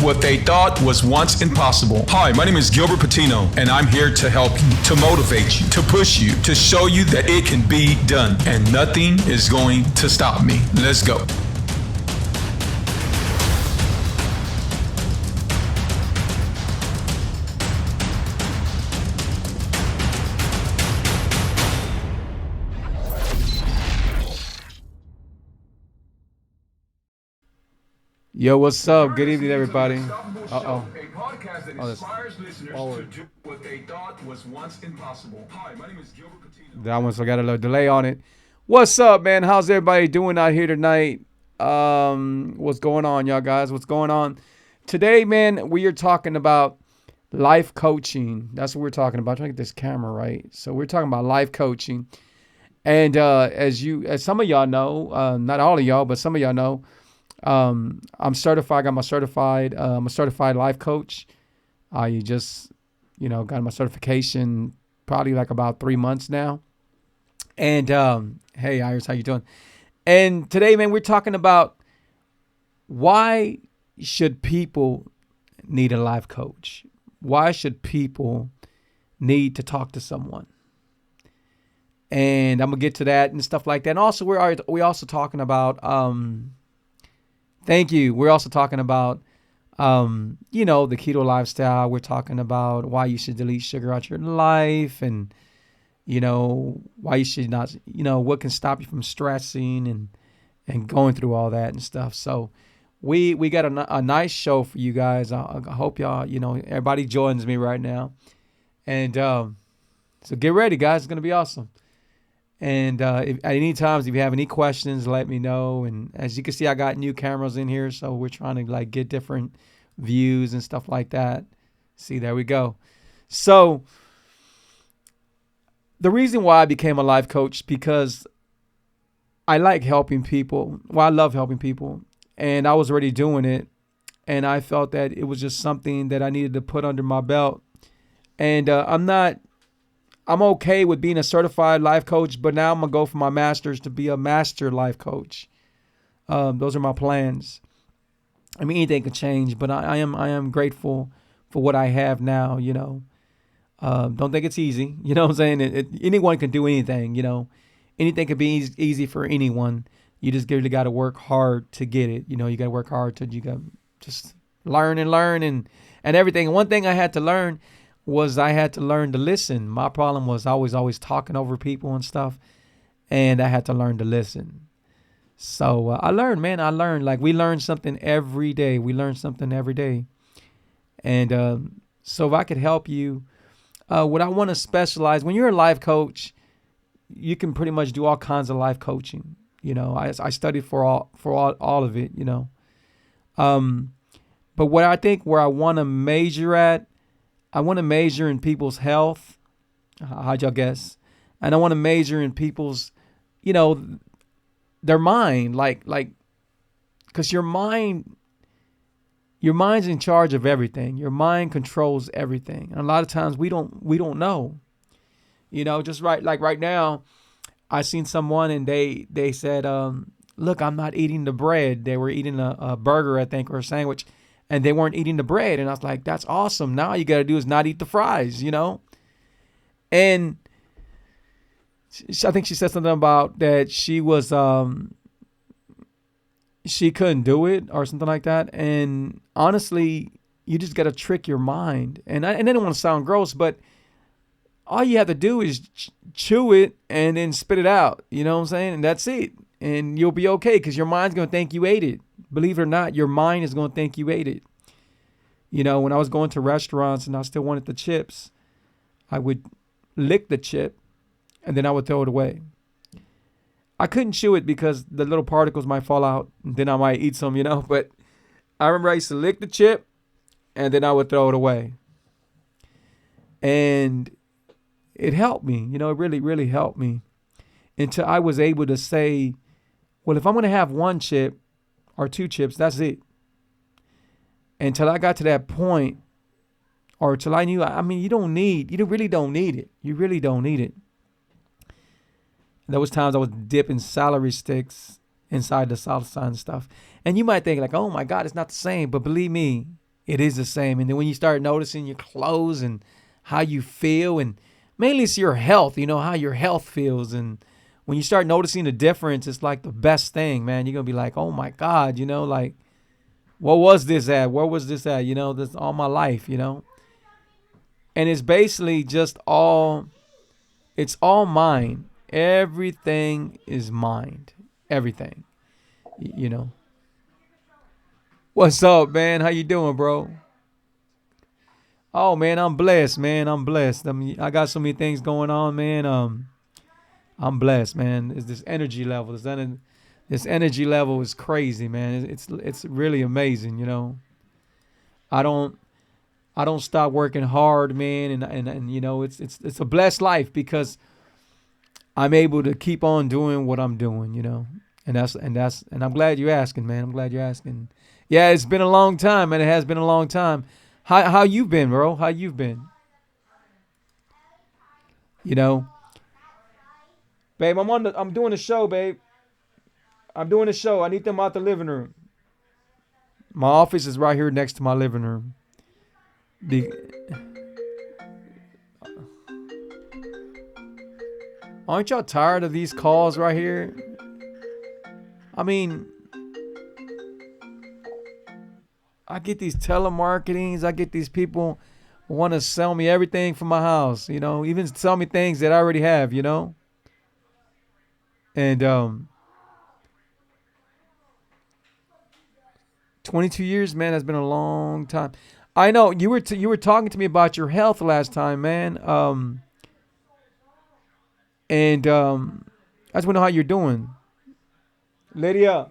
what they thought was once impossible. Hi, my name is Gilbert Patino, and I'm here to help you, to motivate you, to push you, to show you that it can be done, and nothing is going to stop me. Let's go. Yo, what's up? Good evening, everybody. A podcast that Oh, that's inspires listeners forward. to do what they thought was once impossible. Hi, my name is Gilbert Patino. That one, so I got a little delay on it. What's up, man? How's everybody doing out here tonight? What's going on, y'all guys? What's going on? Today, man, we are talking about life coaching. That's what we're talking about. I'm trying to get this camera right. So we're talking about life coaching. And as some of y'all know, not all of y'all, but some of y'all know, I'm certified. I'm a certified life coach. I just, got my certification probably like about 3 months now. And hey, Iris, how you doing? And today, man, we're talking about why should people need a life coach? Why should people need to talk to someone? And I'm gonna get to that and stuff like that. And also, we're also talking about thank you. We're also talking about, the keto lifestyle. We're talking about why you should delete sugar out your life and, why you should not, what can stop you from stressing and going through all that and stuff. So we got a nice show for you guys. I hope y'all, everybody joins me right now. And so get ready, guys. It's going to be awesome. And if, at any times, if you have any questions, let me know. And as you can see, I got new cameras in here, so we're trying to get different views and stuff like that. See, there we go. So the reason why I became a life coach, because I like helping people. Well, I love helping people, and I was already doing it. And I felt that it was just something that I needed to put under my belt. And I'm okay with being a certified life coach, but now I'm going to go for my master's to be a master life coach. Those are my plans. I mean, anything can change, but I am grateful for what I have now, Don't think it's easy. You know what I'm saying? Anyone can do anything, Anything can be easy for anyone. You just really got to work hard to get it. You got to work hard you got to just learn and everything. And one thing I had to learn was I had to learn to listen. My problem was I was always talking over people and stuff, and I had to learn to listen. So I learned, man. Like we learn something every day. And so if I could help you, what I want to specialize, when you're a life coach, you can pretty much do all kinds of life coaching. I studied for all of it, But what I think where I want to major at, I want to major in people's health. How'd y'all guess? And I want to major in people's, their mind, because your mind's in charge of everything. Your mind controls everything. And a lot of times we don't know, just right now, I seen someone and they said, look, I'm not eating the bread. They were eating a burger, I think, or a sandwich. And they weren't eating the bread. And I was like, that's awesome. Now all you got to do is not eat the fries, And I think she said something about that she was, she couldn't do it or something like that. And honestly, you just got to trick your mind. And I didn't want to sound gross, but all you have to do is chew it and then spit it out. You know what I'm saying? And that's it. And you'll be okay because your mind's going to think you ate it. Believe it or not, your mind is going to think you ate it. When I was going to restaurants and I still wanted the chips, I would lick the chip and then I would throw it away. I couldn't chew it because the little particles might fall out and then I might eat some, But I remember I used to lick the chip and then I would throw it away. And it helped me, it really, really helped me until I was able to say, well, if I'm going to have one chip, or two chips, that's it. Until I got to that point, or till I knew, you really don't need it. You really don't need it. There was times I was dipping celery sticks inside the salsa and stuff. And you might think oh my God, it's not the same. But believe me, It is the same. And then when you start noticing your clothes and how you feel, and mainly it's your health, how your health feels. And when you start noticing the difference, it's like the best thing, man. You're going to be like, oh my God, like, what was this at? Where was this at? This all my life. And it's basically just it's all mind. Everything is mind. Everything, you know. What's up, man? How you doing, bro? Oh man, I'm blessed, man. I'm blessed. I got so many things going on, man. I'm blessed, man. It's this energy level. This energy level is crazy, man. It's really amazing. I don't I don't stop working hard, man, and it's a blessed life because I'm able to keep on doing what I'm doing. And I'm glad you're asking, man. I'm glad you're asking. Yeah, it's been a long time, man. It has been a long time. How you been, bro? How you been? You know, babe, I'm doing a show, babe. I'm doing a show. I need them out the living room. My office is right here next to my living room. Be- Aren't y'all tired of these calls right here? I mean, I get these telemarketings. I get these people who want to sell me everything from my house, even sell me things that I already have. And 22 years, man, has been a long time. I know you were talking to me about your health last time, man. And I just want to know how you're doing. Lydia,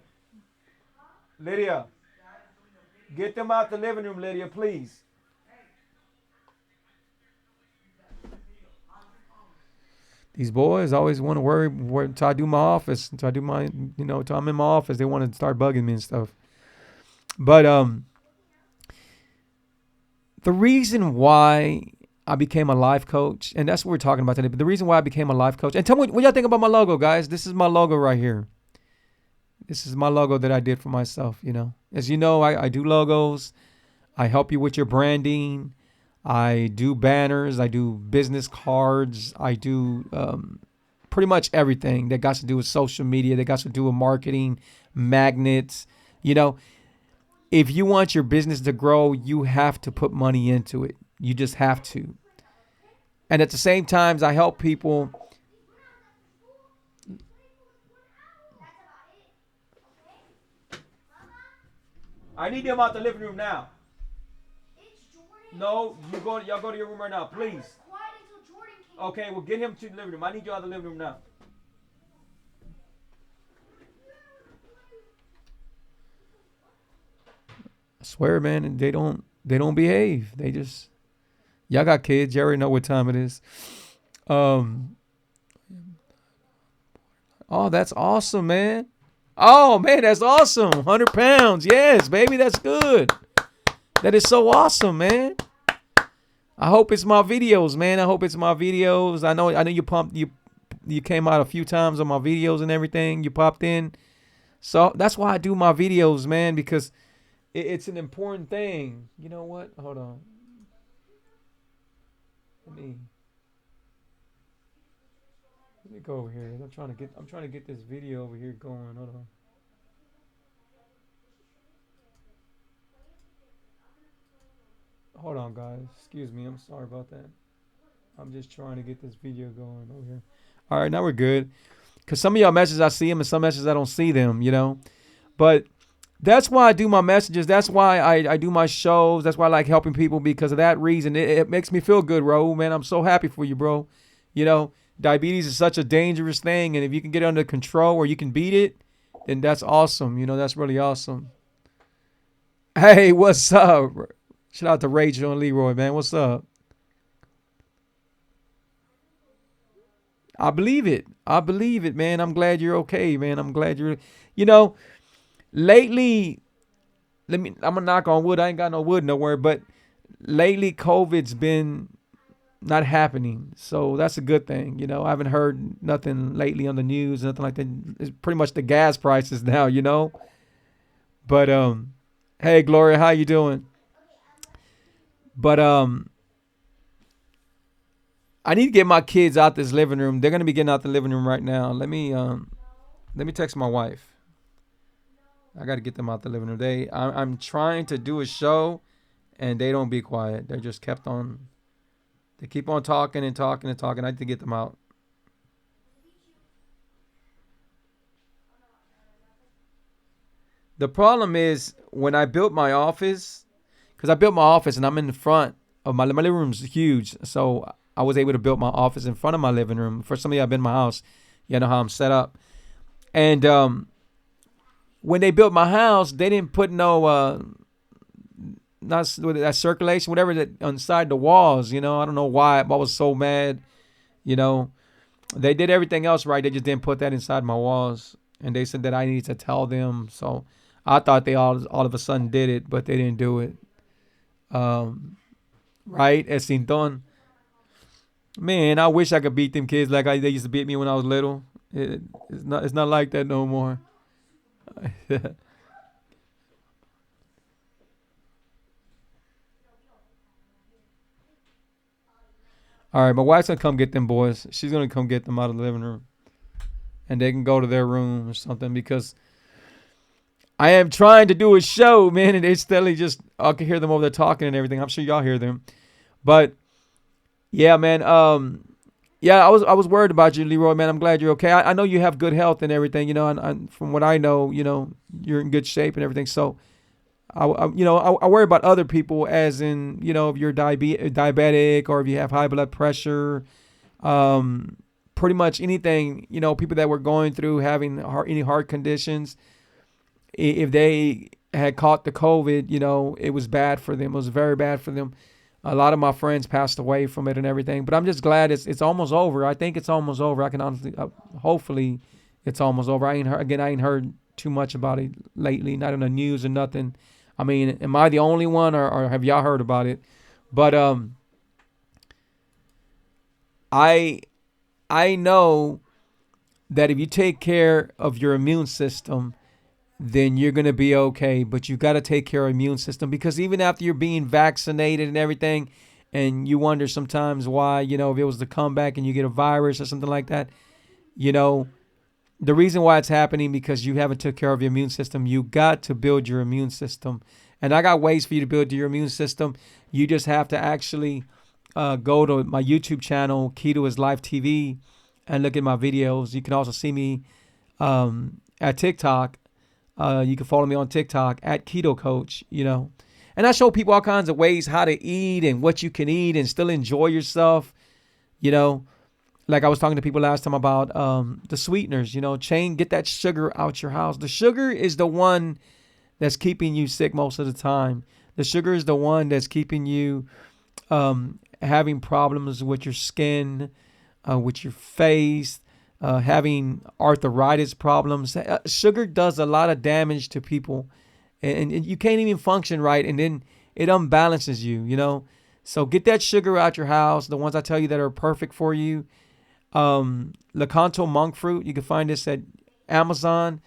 get them out the living room, Lydia, please. These boys always want to worry until I do my office, until I do my, until I'm in my office. They want to start bugging me and stuff. But the reason why I became a life coach, and that's what we're talking about today, but the reason why I became a life coach, and tell me what y'all think about my logo, guys. This is my logo right here. This is my logo that I did for myself, As you know, I do logos. I help you with your branding. I do banners. I do business cards. I do pretty much everything that got to do with social media, that got to do with marketing, magnets. If you want your business to grow, you have to put money into it. You just have to. And at the same time, I help people. I need them out the living room now. No, y'all go to your room right now, please. Okay, well, get him to the living room. I need you out of the living room now. I swear, man, they don't behave. Y'all got kids. You already know what time it is. Oh, that's awesome, man. Oh, man, that's awesome. 100 pounds. Yes, baby, that's good. That is so awesome, man. I hope it's my videos, man. I hope it's my videos. I know you came out a few times on my videos and everything. You popped in. So that's why I do my videos, man, because it's an important thing. You know what? Hold on. Let me go over here. I'm trying to get this video over here going. Hold on. Hold on, guys. Excuse me. I'm sorry about that. I'm just trying to get this video going over here. All right, now we're good. Because some of y'all messages, I see them, and some messages, I don't see them, But that's why I do my messages. That's why I do my shows. That's why I like helping people, because of that reason. It makes me feel good, Raul, man. I'm so happy for you, bro. Diabetes is such a dangerous thing, and if you can get it under control or you can beat it, then that's awesome. That's really awesome. Hey, what's up? Shout out to Rachel and Leroy, man. What's up? I believe it. I believe it, man. I'm glad you're okay, man. I'm glad you're, lately, I'm gonna knock on wood. I ain't got no wood nowhere, but lately COVID's been not happening. So that's a good thing. I haven't heard nothing lately on the news, nothing like that. It's pretty much the gas prices now, But hey, Gloria, how you doing? But I need to get my kids out this living room. They're gonna be getting out the living room right now. Let me text my wife. I got to get them out the living room. I'm trying to do a show, and they don't be quiet. They're just kept on. They keep on talking and talking and talking. I need to get them out. The problem is when I built my office, because I built my office and I'm in the front of my living room's huge, so I was able to build my office in front of my living room. For some of you have been in my house, you know how I'm set up. And when they built my house, they didn't put no not that circulation, whatever that inside the walls. I don't know why I was so mad. You know, they did everything else right. They just didn't put that inside my walls, and they said that I needed to tell them. So I thought they all of a sudden did it, but they didn't do it. Right? Estinton. Man, I wish I could beat them kids like they used to beat me when I was little. It's not like that no more. All right, my wife's gonna come get them boys. She's gonna come get them out of the living room, and they can go to their room or something because I am trying to do a show, man, and they steadily just I can hear them over there talking and everything. I'm sure y'all hear them, but yeah, man. Yeah, I was worried about you, Leroy, man. I'm glad you're okay. I know you have good health and everything, and from what I know, you're in good shape and everything. So, I worry about other people, as in, if you're diabetic or if you have high blood pressure, pretty much anything, people that were going through having any heart conditions, if they had caught the COVID, it was bad for them. It was very bad for them. A lot of my friends passed away from it and everything, but I'm just glad it's almost over. I think it's almost over. I can honestly, hopefully, it's almost over. I ain't heard too much about it lately, not in the news or nothing. I mean, am I the only one, or have y'all heard about it? But I know that if you take care of your immune system, then you're going to be okay. But you got to take care of your immune system, because even after you're being vaccinated and everything, and you wonder sometimes why, if it was to come back and you get a virus or something like that, the reason why it's happening because you haven't took care of your immune system. You got to build your immune system. And I got ways for you to build your immune system. You just have to actually go to my YouTube channel, Keto is Life TV, and look at my videos. You can also see me at TikTok. You can follow me on TikTok at Keto Coach, And I show people all kinds of ways how to eat and what you can eat and still enjoy yourself, Like I was talking to people last time about the sweeteners, get that sugar out your house. The sugar is the one that's keeping you sick most of the time. The sugar is the one that's keeping you having problems with your skin, with your face, having arthritis problems. Sugar does a lot of damage to people, and you can't even function right, and then it unbalances you, So get that sugar out your house, the ones I tell you that are perfect for you. Lakanto monk fruit, you can find this at Amazon.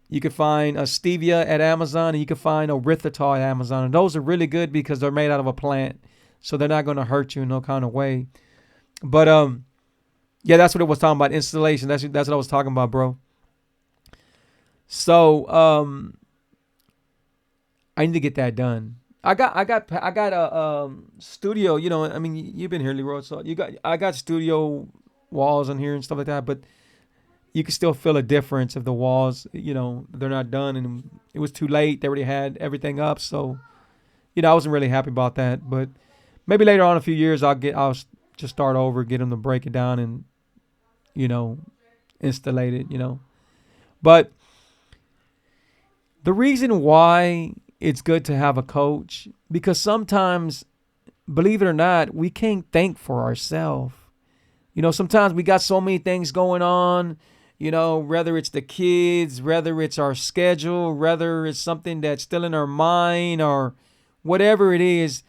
You can find stevia at Amazon, and you can find erythritol at Amazon. And those are really good because they're made out of a plant, so they're not going to hurt you in no kind of way. But yeah, that's what it was talking about. Installation. That's what I was talking about, bro. So I need to get that done. I got a studio. I mean, you've been here, Leroy. So I got studio walls in here and stuff like that, but you can still feel a difference if the walls, they're not done, and it was too late. They already had everything up, so I wasn't really happy about that. But maybe later on in a few years, I'll just start over, get them to break it down and installate it. But the reason why it's good to have a coach, because sometimes, believe it or not, we can't think for ourselves. Sometimes we got so many things going on, whether it's the kids, whether it's our schedule, whether it's something that's still in our mind or whatever it is,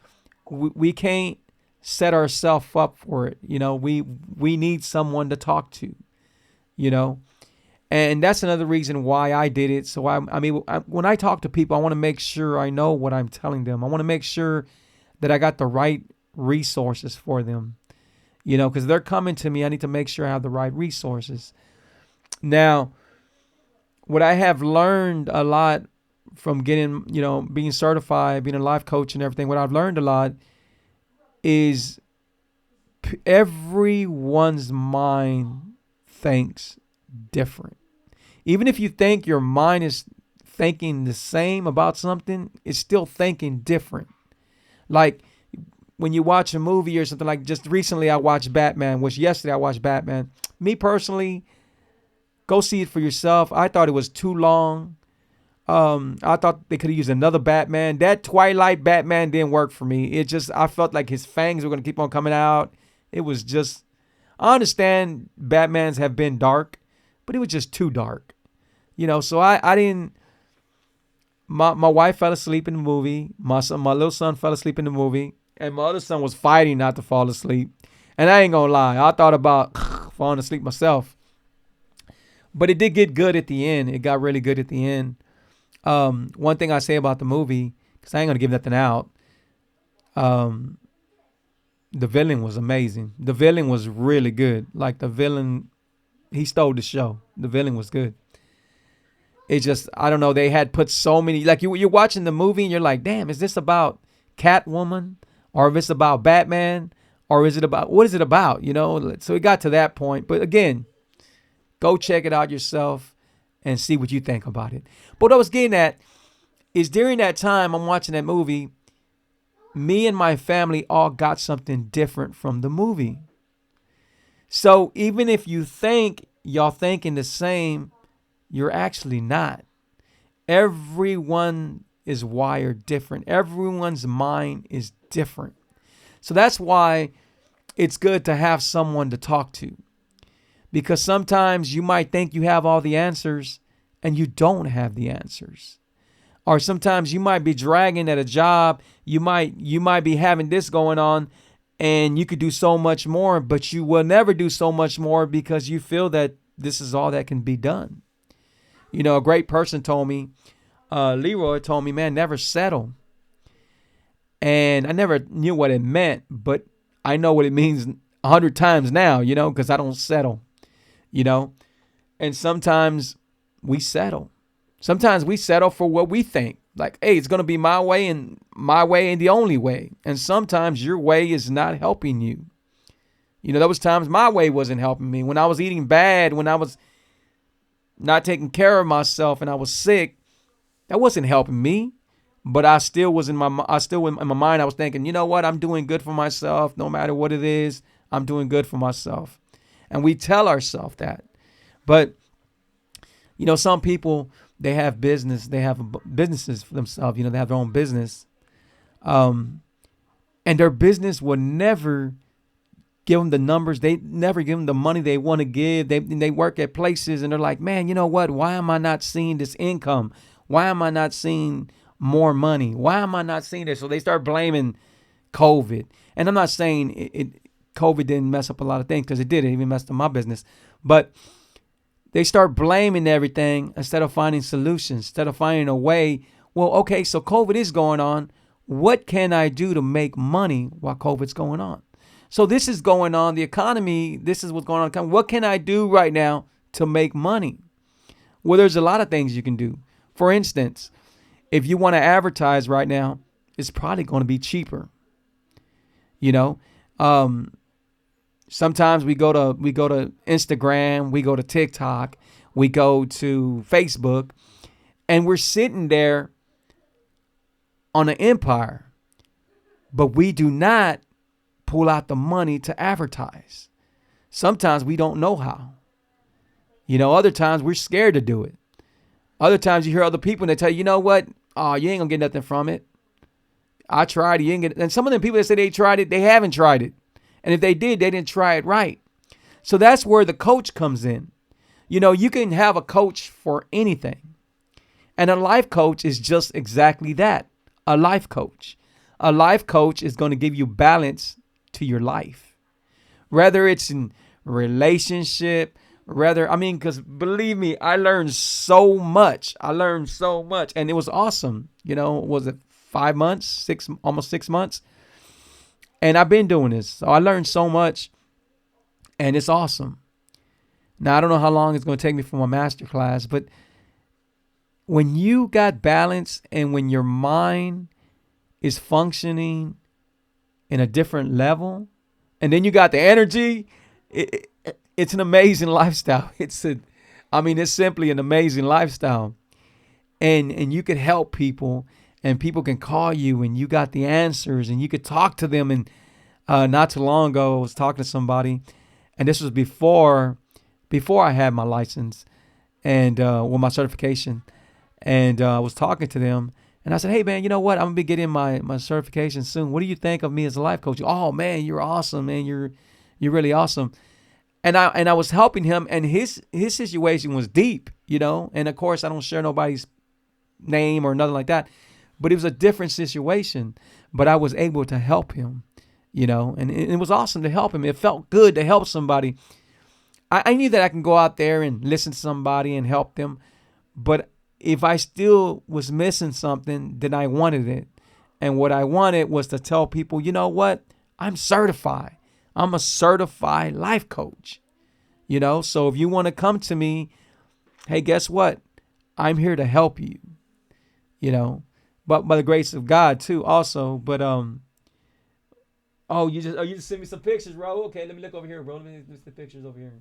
we can't set ourselves up for it. We need someone to talk to, and that's another reason why I did it. So when I talk to people, I want to make sure I know what I'm telling them. I want to make sure that I got the right resources for them. Because they're coming to me. I need to make sure I have the right resources. Now, what I have learned a lot from getting, being certified, being a life coach and everything, what I've learned a lot is everyone's mind thinks different. Even if you think your mind is thinking the same about something, it's still thinking different. Like when you watch a movie or something, like just recently I watched Batman, which yesterday I watched Batman. Me personally, go see it for yourself. I thought it was too long. I thought they could have used another Batman. That Twilight Batman didn't work for me. I felt like his fangs were going to keep on coming out. It was just, I understand Batmans have been dark, but it was just too dark. So I didn't, my wife fell asleep in the movie. My little son fell asleep in the movie. And my other son was fighting not to fall asleep. And I ain't going to lie, I thought about falling asleep myself. But it did get good at the end. It got really good at the end. One thing I say about the movie, because I ain't going to give nothing out, the villain was amazing. The villain was really good. Like the villain, he stole the show. The villain was good. It just, I don't know, they had put so many, like you're watching the movie and you're like, damn, is this about Catwoman? Or if it's about Batman? Or is it about, what is it about? So it got to that point. But again, go check it out yourself and see what you think about it. But what I was getting at is during that time I'm watching that movie, me and my family all got something different from the movie. So even if you think y'all thinking the same, you're actually not. Everyone is wired different. Everyone's mind is different. So that's why it's good to have someone to talk to. Because sometimes you might think you have all the answers and you don't have the answers. Or sometimes you might be dragging at a job. You might be having this going on and you could do so much more, but you will never do so much more because you feel that this is all that can be done. A great person told me, Leroy told me, man, never settle. And I never knew what it meant, but I know what it means 100 times now, because I don't settle, and sometimes we settle. Sometimes we settle for what we think like, hey, it's going to be my way and the only way. And sometimes your way is not helping you. There was times my way wasn't helping me. When I was eating bad, when I was not taking care of myself and I was sick, that wasn't helping me. But I still was in my mind, I was thinking, you know what? I'm doing good for myself. No matter what it is, I'm doing good for myself. And we tell ourselves that. But, some people, they have businesses for themselves. They have their own business. And their business will never give them the numbers. They never give them the money they want to give. They work at places and they're like, man, you know what? Why am I not seeing this income? Why am I not seeing more money? Why am I not seeing this? So they start blaming COVID. And I'm not saying COVID didn't mess up a lot of things, because it did. It even messed up my business. But they start blaming everything instead of finding solutions, instead of finding a way. Well, okay, so COVID is going on. What can I do to make money while COVID's going on? So this is going on. The economy, this is what's going on. What can I do right now to make money? Well, there's a lot of things you can do. For instance, if you want to advertise right now, it's probably going to be cheaper. Sometimes we go to Instagram, we go to TikTok, we go to Facebook, and we're sitting there on an empire, but we do not pull out the money to advertise. Sometimes we don't know how. Other times we're scared to do it. Other times you hear other people and they tell you, you know what? Oh, you ain't gonna get nothing from it. I tried it. You ain't get it. And some of them people that say they tried it, they haven't tried it. And if they did, they didn't try it right. So that's where the coach comes in. You can have a coach for anything. And a life coach is just exactly that. A life coach. A life coach is going to give you balance to your life. Whether it's in relationship, because believe me, I learned so much. And it was awesome. Was it 5 months, almost 6 months? And I've been doing this. So I learned so much, and it's awesome. Now, I don't know how long it's going to take me for my master class, but when you got balance and when your mind is functioning in a different level, and then you got the energy, it's an amazing lifestyle. It's simply an amazing lifestyle. And you could help people, and people can call you, and you got the answers, and you could talk to them. And not too long ago, I was talking to somebody, and this was before I had my license and my certification. And I was talking to them, and I said, hey, man, you know what? I'm going to be getting my certification soon. What do you think of me as a life coach? Oh, man, you're awesome, man. You're really awesome. And I was helping him, and his situation was deep, And, of course, I don't share nobody's name or nothing like that. But it was a different situation. But I was able to help him, And it was awesome to help him. It felt good to help somebody. I knew that I can go out there and listen to somebody and help them. But if I still was missing something, then I wanted it. And what I wanted was to tell people, you know what? I'm certified. I'm a certified life coach. So if you want to come to me, hey, guess what? I'm here to help you. But by the grace of God too, also. But you just sent me some pictures, bro. Okay, let me look over here, bro. Let me look the pictures over here.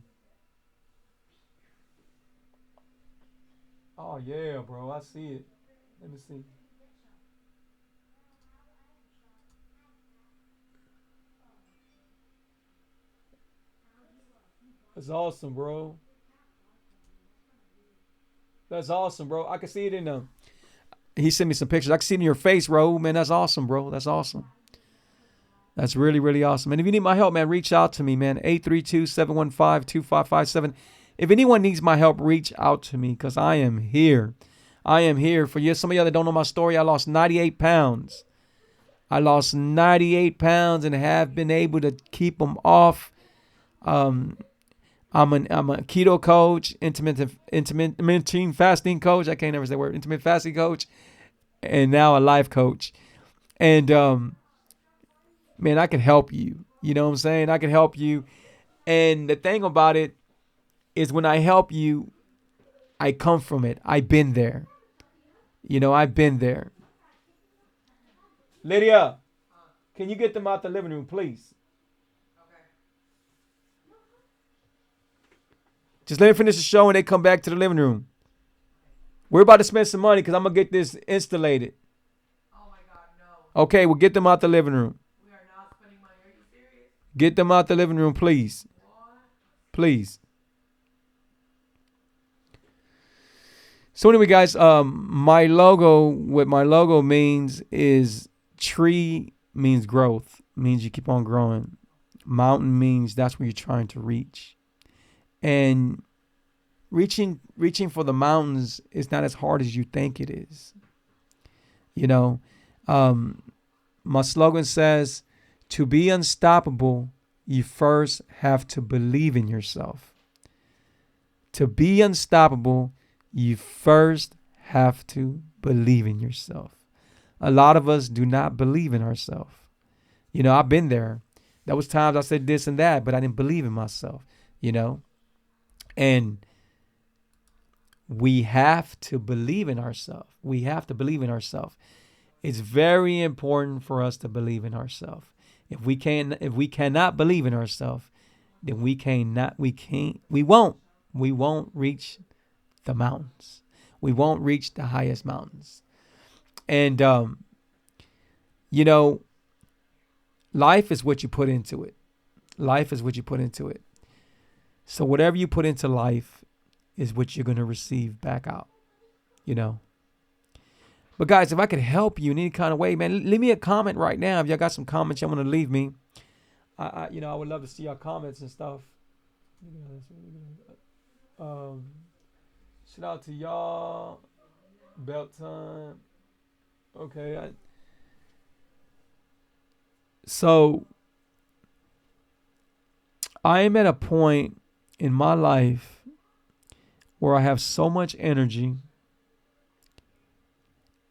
Oh, yeah, bro. I see it. Let me see. That's awesome, bro. That's awesome, bro. I can see it in them. He sent me some pictures. I can see it in your face, bro. Man, that's awesome, bro. That's awesome. That's really, really awesome. And if you need my help, man, reach out to me, man. 832-715-2557. If anyone needs my help, reach out to me because I am here. I am here for you. Some of y'all that don't know my story, I lost 98 pounds. I lost 98 pounds and have been able to keep them off. I'm a keto coach, intermittent fasting coach. I can't never say the word. Intermittent fasting coach, and now a life coach. And man, I can help you. You know what I'm saying? I can help you. And the thing about it is, when I help you, I come from it. I've been there. I've been there. Lydia, can you get them out the living room, please? Just let me finish the show and they come back to the living room. We're about to spend some money because I'm going to get this installated. Oh my God, no. Okay, well, get them out the living room. We are not spending money. Are you serious? Get them out the living room, please. What? Please. So anyway, guys, what my logo means is tree means growth, means you keep on growing. Mountain means that's where you're trying to reach. And reaching for the mountains is not as hard as you think it is. My slogan says, to be unstoppable, you first have to believe in yourself. To be unstoppable, you first have to believe in yourself. A lot of us do not believe in ourselves. I've been there. There was times I said this and that, but I didn't believe in myself, And we have to believe in ourselves. We have to believe in ourselves. It's very important for us to believe in ourselves. If we cannot believe in ourselves, then we won't reach the mountains. We won't reach the highest mountains. And life is what you put into it. Life is what you put into it. So whatever you put into life is what you're going to receive back out, But guys, if I could help you in any kind of way, man, leave me a comment right now. If y'all got some comments you want to leave me, I would love to see your comments and stuff. Shout out to y'all. Belt time. Okay. So I am at a point in my life where I have so much energy,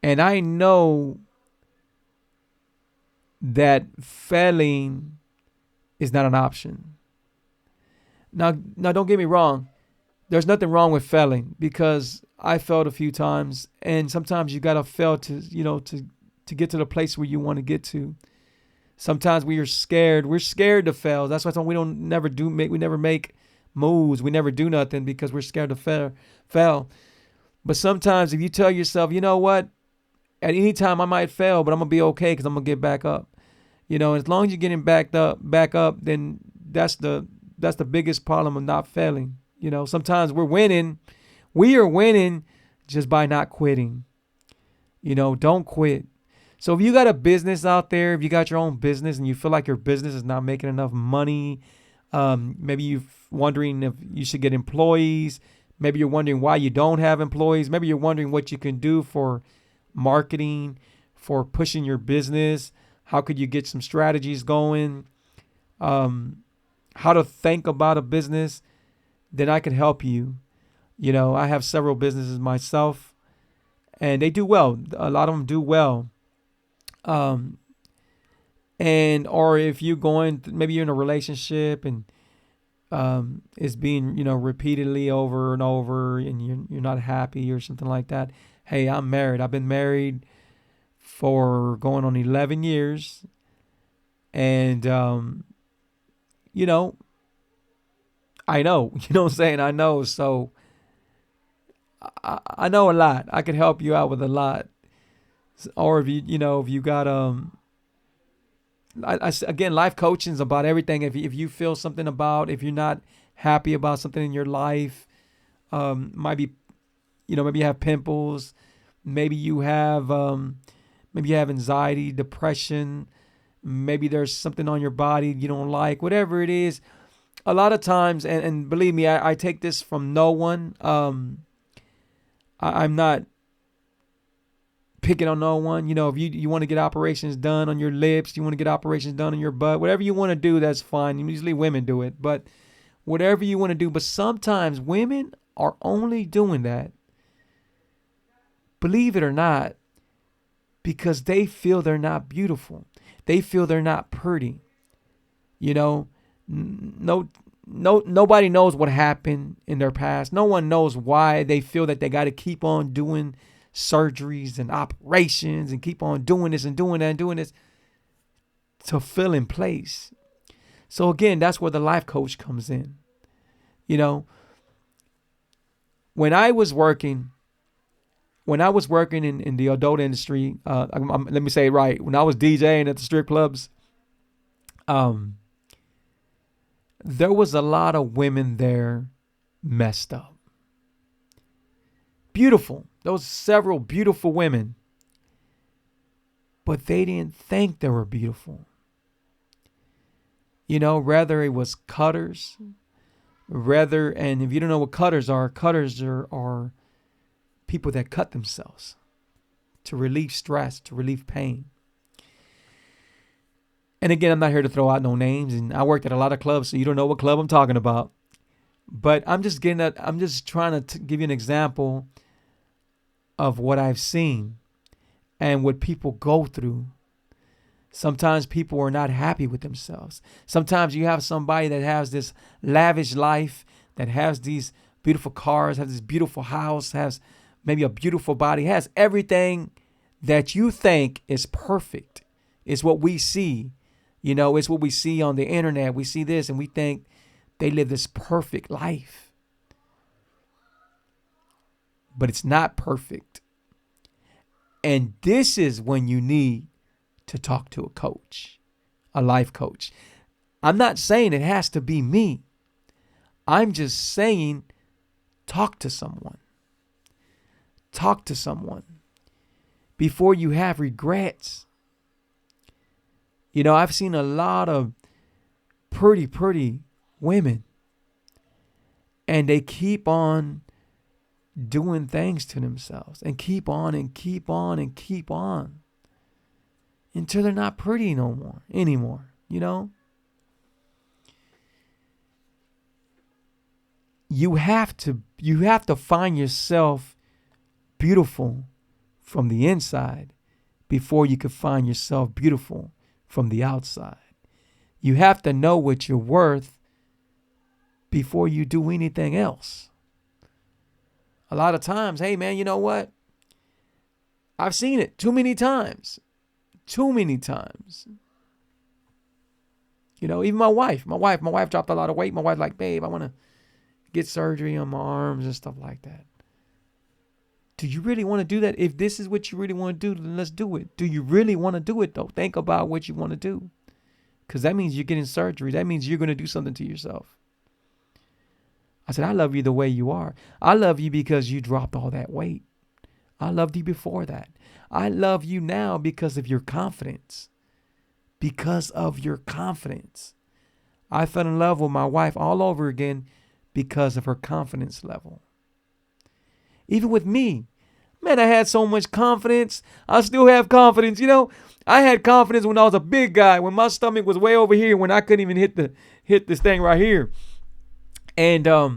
and I know that failing is not an option. Now, don't get me wrong. There's nothing wrong with failing, because I failed a few times, and sometimes you gotta fail to, to get to the place where you want to get to. Sometimes we are scared. We're scared to fail. That's why we never make moves. We never do nothing because we're scared to fail. But sometimes if you tell yourself, you know what, at any time I might fail, but I'm gonna be okay because I'm gonna get back up. As long as you're getting back up, then that's the biggest problem of not failing. Sometimes we're winning. We are winning just by not quitting. Don't quit. So if you got a business out there, if you got your own business and you feel like your business is not making enough money, maybe you're wondering if you should get employees. Maybe you're wondering why you don't have employees. Maybe you're wondering what you can do for marketing, for pushing your business. How could you get some strategies going? How to think about a business? Then I can help you. I have several businesses myself, and they do well. A lot of them do well. Or if you're maybe you're in a relationship and it's being, repeatedly over and over, and you're not happy or something like that. Hey, I'm married. I've been married for going on 11 years. And, I know, what I'm saying? I know. So I know a lot. I can help you out with a lot. Or if you got, again, life coaching is about everything. If you feel something if you're not happy about something in your life, might be, maybe you have pimples, maybe you have anxiety, depression, maybe there's something on your body you don't like, whatever it is. A lot of times, and believe me, I take this from no one. I'm not picking on no one. If you want to get operations done on your lips, you want to get operations done on your butt, whatever you want to do, that's fine. Usually women do it, but whatever you want to do. But sometimes women are only doing that, believe it or not, because they feel they're not beautiful. They feel they're not pretty. Nobody knows what happened in their past. No one knows why they feel that they got to keep on doing surgeries and operations and keep on doing this and doing that and doing this to fill in place. So again, that's where the life coach comes in. When I was working in the adult industry, let me say it right. When I was DJing at the strip clubs, there was a lot of women there messed up. Beautiful. There was several beautiful women, but they didn't think they were beautiful. Rather it was cutters. And if you don't know what cutters are people that cut themselves to relieve stress, to relieve pain. And again, I'm not here to throw out no names, and I worked at a lot of clubs, so you don't know what club I'm talking about. But I'm just trying to give you an example of what I've seen and what people go through. Sometimes people are not happy with themselves. Sometimes you have somebody that has this lavish life, that has these beautiful cars, has this beautiful house, has maybe a beautiful body, has everything that you think is perfect. It's what we see. It's what we see on the internet. We see this and we think they live this perfect life. But it's not perfect. And this is when you need to talk to a coach, a life coach. I'm not saying it has to be me. I'm just saying talk to someone. Talk to someone before you have regrets. I've seen a lot of pretty women, and they keep on doing things to themselves and keep on until they're not pretty anymore. You have to find yourself beautiful from the inside before you can find yourself beautiful from the outside. You have to know what you're worth before you do anything else. A lot of times, hey man, you know what? I've seen it too many times. Too many times. You know, even my wife dropped a lot of weight. My wife's like, babe, I want to get surgery on my arms and stuff like that. Do you really want to do that? If this is what you really want to do, then let's do it. Do you really want to do it though? Think about what you want to do. Because that means you're getting surgery. That means you're going to do something to yourself. I said, I love you the way you are. I love you because you dropped all that weight. I loved you before that. I love you now because of your confidence. Because of your confidence. I fell in love with my wife all over again because of her confidence level. Even with me, man, I had so much confidence. I still have confidence. You know, I had confidence when I was a big guy, when my stomach was way over here, when I couldn't even hit this thing right here. And I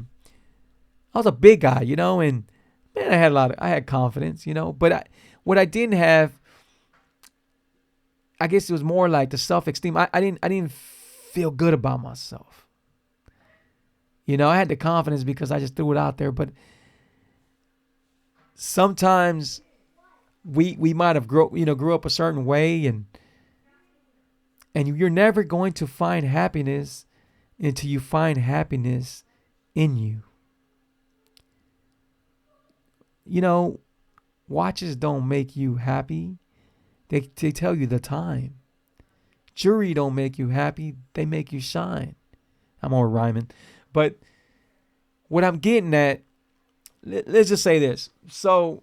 was a big guy, you know, and man, I had confidence, you know, but what I didn't have, I guess it was more like the self-esteem. I didn't feel good about myself. You know, I had the confidence because I just threw it out there, but sometimes we might have grew up a certain way, and you're never going to find happiness until you find happiness in you. You know, watches don't make you happy. They tell you the time. Jewelry don't make you happy. They make you shine. I'm all rhyming. But what I'm getting at, let's just say this. So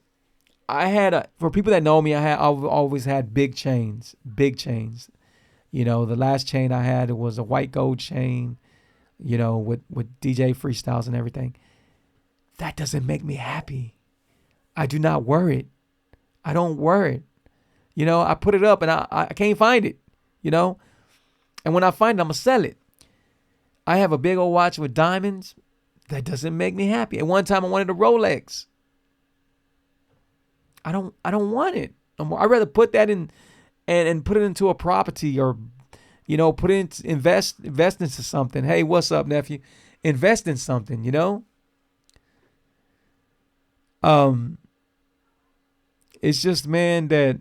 for people that know me, I've always had big chains. You know, the last chain I had, it was a white gold chain, you know, with DJ freestyles and everything. That doesn't make me happy. I do not wear it. I don't wear it. You know, I put it up and I can't find it, you know. And when I find it, I'm going to sell it. I have a big old watch with diamonds. That doesn't make me happy. At one time, I wanted a Rolex. I don't want it. I'd rather put that in and put it into a property, or, you know, invest into something. Hey, what's up, nephew? Invest in something, you know. It's just, man, that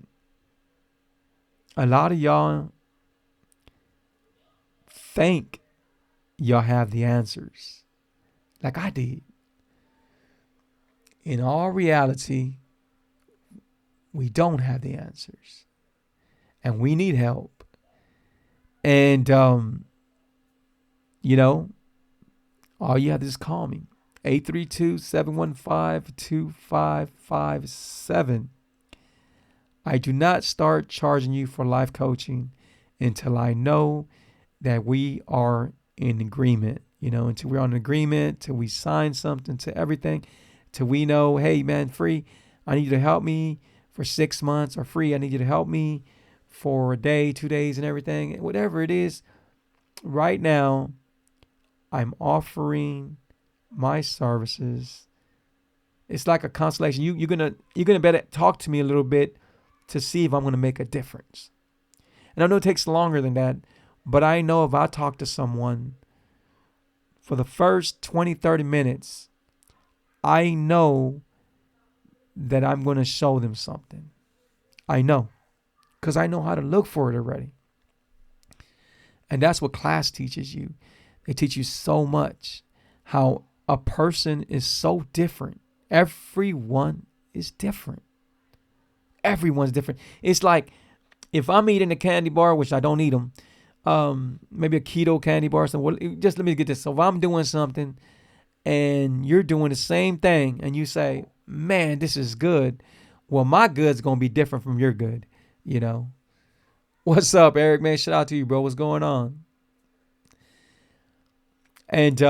a lot of y'all think y'all have the answers, like I did. In all reality, we don't have the answers, and we need help. And you know, all you have to do is call me, 832-715-2557. I do not start charging you for life coaching until I know that we are in agreement, you know, until we're on an agreement, till we sign something, to everything, till we know, hey man, Free, I need you to help me for 6 months, or Free, I need you to help me for a day, 2 days and everything, whatever it is. Right now, I'm offering my services. It's like a constellation. You're gonna better talk to me a little bit to see if I'm gonna make a difference. And I know it takes longer than that, but I know if I talk to someone for the first 20, 30 minutes, I know that I'm going to show them something. I know, because I know how to look for it already. And that's what class teaches you. They teach you so much, how a person is so different. Everyone is different. Everyone's different. It's like if I'm eating a candy bar, which I don't eat them, maybe a keto candy bar or something. Well, just let me get this. So if I'm doing something and you're doing the same thing and you say, man, this is good. Well, my good's going to be different from your good, you know. What's up, Eric, man? Shout out to you, bro. What's going on? And,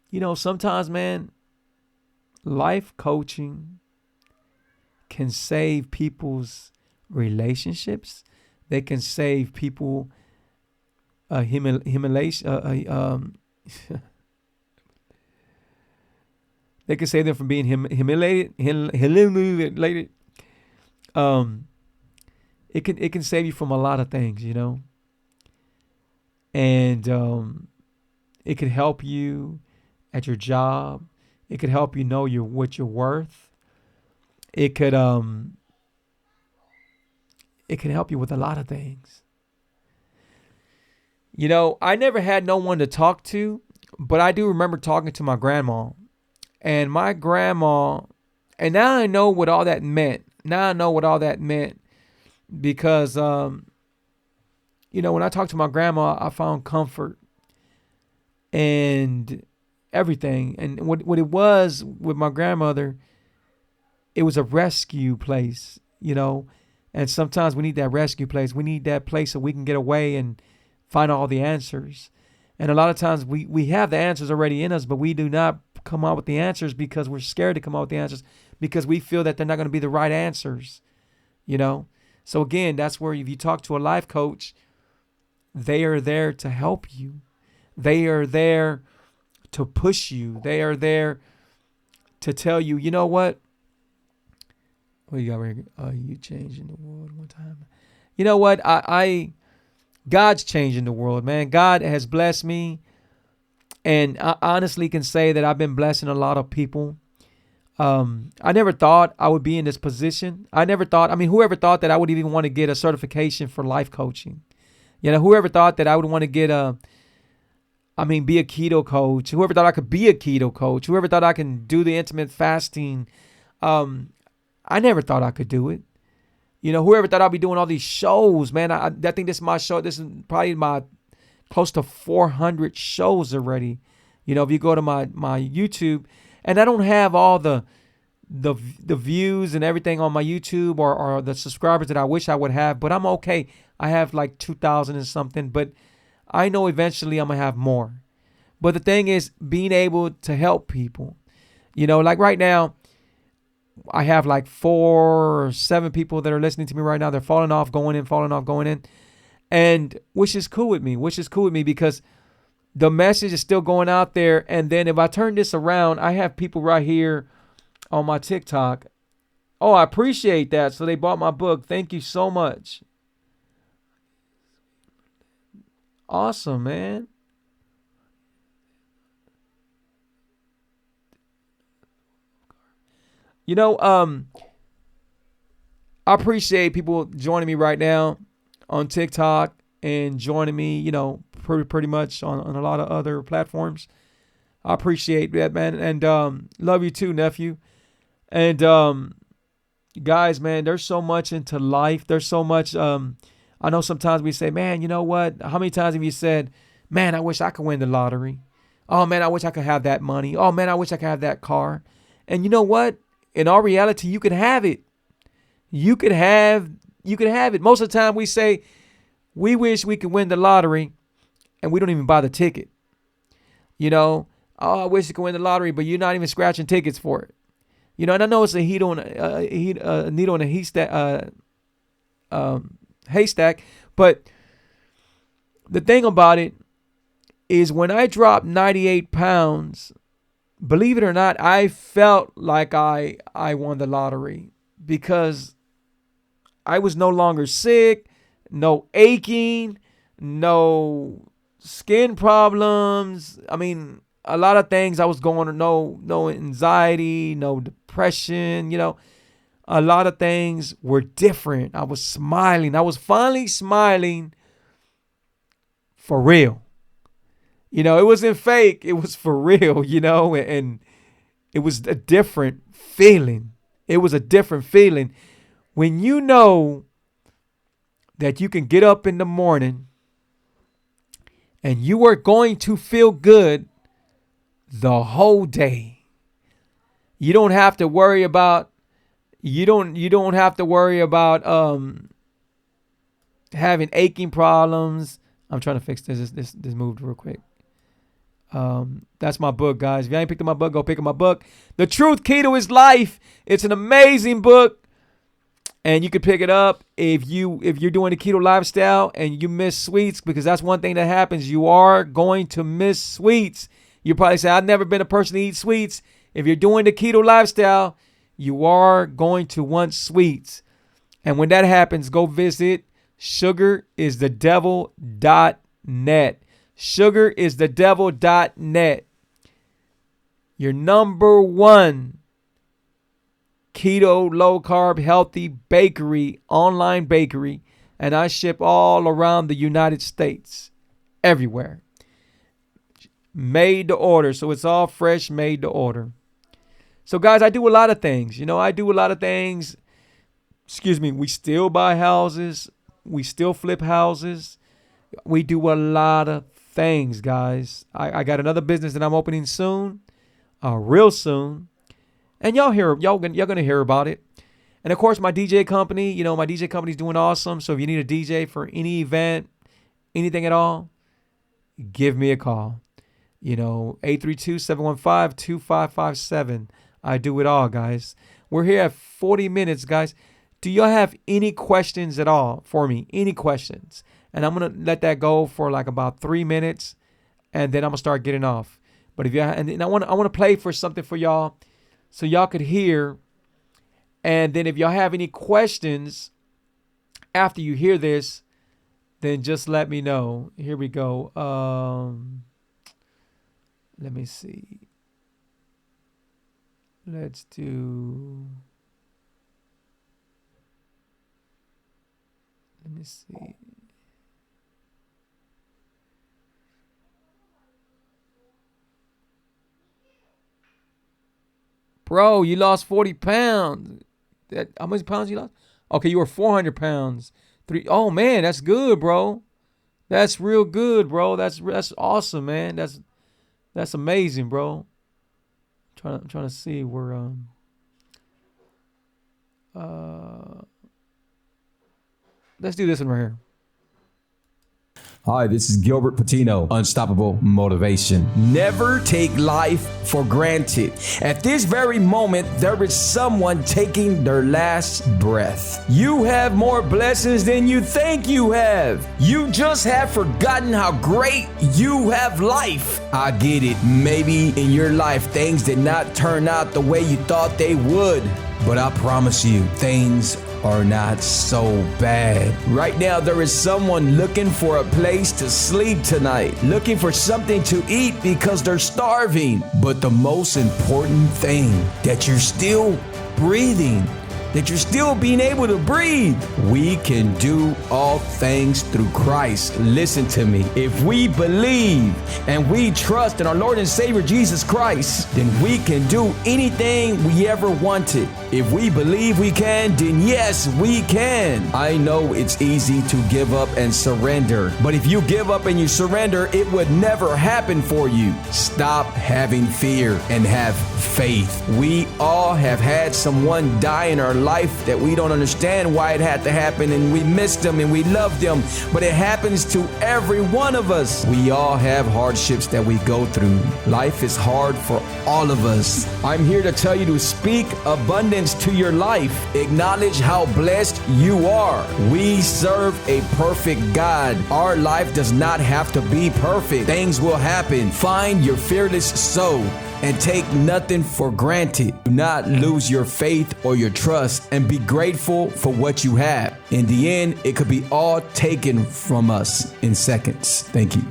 you know, sometimes, man, life coaching can save people's relationships. They can save people humiliation. They can save them from being humiliated. it can save you from a lot of things, and it could help you at your job. It could help you know what you're worth. It could help you with a lot of things. I never had no one to talk to, but I do remember talking to my grandma. And my grandma, and now I know what all that meant. Now I know what all that meant because, when I talked to my grandma, I found comfort and everything. And what it was with my grandmother, it was a rescue place, And sometimes we need that rescue place. We need that place so we can get away and find all the answers. And a lot of times we have the answers already in us, but we do not come out with the answers because we're scared to come out with the answers because we feel that they're not going to be the right answers, So again, that's where if you talk to a life coach, they are there to help you. They are there to push you. They are there to tell you, you know what? What you got right here? You changing the world one time. You know what? God's changing the world, man. God has blessed me. And I honestly can say that I've been blessing a lot of people. I never thought I would be in this position. Whoever thought that I would even want to get a certification for life coaching? Whoever thought that I would want to be a keto coach? Whoever thought I could be a keto coach? Whoever thought I can do the intermittent fasting? I never thought I could do it. Whoever thought I'd be doing all these shows, man. I think this is my show. This is probably my close to 400 shows already. If you go to my YouTube, and I don't have all the views and everything on my YouTube or the subscribers that I wish I would have, but I'm okay. I have like 2,000 and something, but I know eventually I'm going to have more. But the thing is being able to help people, like right now, I have like 4 or 7 people that are listening to me right now. They're falling off, going in. And which is cool with me because the message is still going out there. And then if I turn this around, I have people right here on my TikTok. Oh, I appreciate that. So they bought my book. Thank you so much. Awesome, man. I appreciate people joining me right now on TikTok and joining me, pretty much on a lot of other platforms. I appreciate that, man. And love you too, nephew. And guys, man, there's so much into life. There's so much. I know sometimes we say, man, you know what? How many times have you said, man, I wish I could win the lottery? Oh, man, I wish I could have that money. Oh, man, I wish I could have that car. And you know what? In all reality, you could have it. You could have it. Most of the time we say, we wish we could win the lottery, and we don't even buy the ticket. Oh, I wish you could win the lottery, but you're not even scratching tickets for it. And I know it's a needle in a haystack, but the thing about it is when I dropped 98 pounds, believe it or not, I felt like I won the lottery because I was no longer sick, no aching, no skin problems. A lot of things I was going to, no anxiety, no depression, a lot of things were different. I was smiling. I was finally smiling for real. It wasn't fake. It was for real, and it was a different feeling. It was a different feeling when you know that you can get up in the morning and you are going to feel good the whole day. You don't have to worry about having aching problems. I'm trying to fix this. This moved real quick. That's my book, guys. If you ain't picked up my book, go pick up my book. The Truth Key to His Life. It's an amazing book. And you can pick it up if you're doing the keto lifestyle and you miss sweets, because that's one thing that happens. You are going to miss sweets. You probably say, I've never been a person to eat sweets. If you're doing the keto lifestyle, you are going to want sweets. And when that happens, go visit sugaristhedevil.net. Sugaristhedevil.net. Your number one keto, low carb, healthy bakery, online bakery. And I ship all around the United States, everywhere. Made to order. So it's all fresh, made to order. So guys, I do a lot of things. We still buy houses. We still flip houses. We do a lot of things, guys. I got another business that I'm opening soon, real soon. And y'all gonna hear about it. And of course, my DJ company, my DJ company's doing awesome. So if you need a DJ for any event, anything at all, give me a call. 832-715-2557. I do it all, guys. We're here at 40 minutes, guys. Do y'all have any questions at all for me? Any questions? And I'm going to let that go for like about 3 minutes, and then I'm going to start getting off. But if you and I want to play for something for y'all so y'all could hear. And then if y'all have any questions after you hear this, then just let me know. Here we go. Let me see. Let's do. Let me see. Bro, you lost 40 pounds. How many pounds you lost? Okay, you were 400 pounds. Oh man, that's good, bro. That's real good, bro. That's awesome, man. That's amazing, bro. I'm trying to see where let's do this one right here. Hi, this is Gilbert Patino, Unstoppable Motivation. Never take life for granted. At this very moment, there is someone taking their last breath. You have more blessings than you think you have. You just have forgotten how great you have life. I get it. Maybe in your life, things did not turn out the way you thought they would. But I promise you, things are not so bad. Right now, there is someone looking for a place to sleep tonight, looking for something to eat because they're starving. But the most important thing, that you're still breathing, that you're still being able to breathe. We can do all things through Christ. Listen to me. If we believe and we trust in our Lord and Savior Jesus Christ, then we can do anything we ever wanted. If we believe we can, then yes, we can. I know it's easy to give up and surrender, but if you give up and you surrender, it would never happen for you. Stop having fear and have faith. We all have had someone die in our life that we don't understand why it had to happen, and we miss them and we love them, but it happens to every one of us. We all have hardships that we go through. Life is hard for all of us. I'm here to tell you to speak abundance to your life. Acknowledge how blessed you are. We serve a perfect God. Our life does not have to be perfect. Things will happen. Find your fearless soul and take nothing for granted. Do not lose your faith or your trust, and be grateful for what you have. In the end, it could be all taken from us in seconds. Thank you.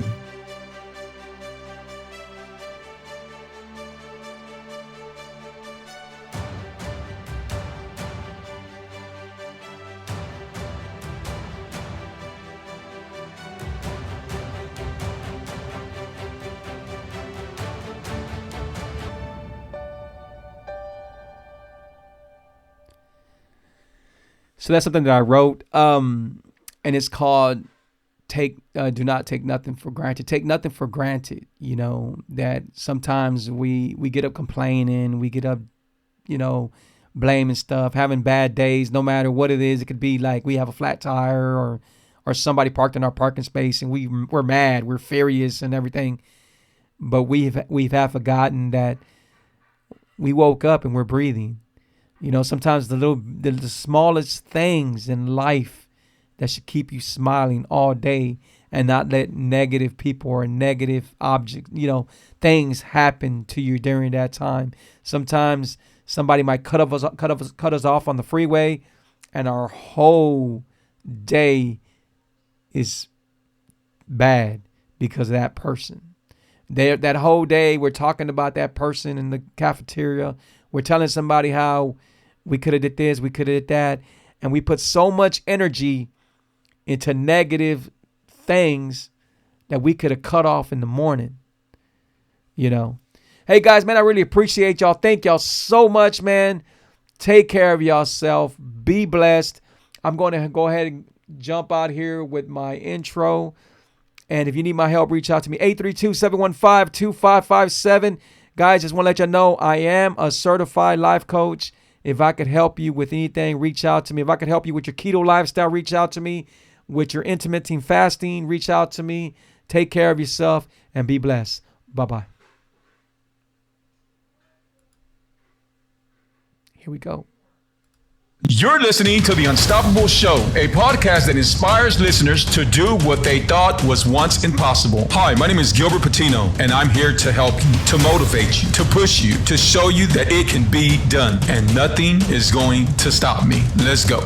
So that's something that I wrote, and it's called do not take nothing for granted. Take nothing for granted. That sometimes we get up complaining, we get up, blaming stuff, having bad days, no matter what it is. It could be like we have a flat tire or somebody parked in our parking space and we're mad, we're furious and everything. But we've forgotten that we woke up and we're breathing. Sometimes the smallest things in life that should keep you smiling all day, and not let negative people or negative objects, things happen to you during that time. Sometimes somebody might cut us off on the freeway, and our whole day is bad because of that person. That whole day we're talking about that person in the cafeteria. We're telling somebody how we could have did this, we could have did that. And we put so much energy into negative things that we could have cut off in the morning. You know. Hey guys, man, I really appreciate y'all. Thank y'all so much, man. Take care of yourself. Be blessed. I'm going to go ahead and jump out here with my intro. And if you need my help, reach out to me. 832-715-2557. Guys, just want to let you know I am a certified life coach. If I could help you with anything, reach out to me. If I could help you with your keto lifestyle, reach out to me. With your intermittent fasting, reach out to me. Take care of yourself and be blessed. Bye-bye. Here we go. You're listening to The Unstoppable Show, a podcast that inspires listeners to do what they thought was once impossible. Hi, my name is Gilbert Patino, and I'm here to help you, to motivate you, to push you, to show you that it can be done, and nothing is going to stop me. Let's go.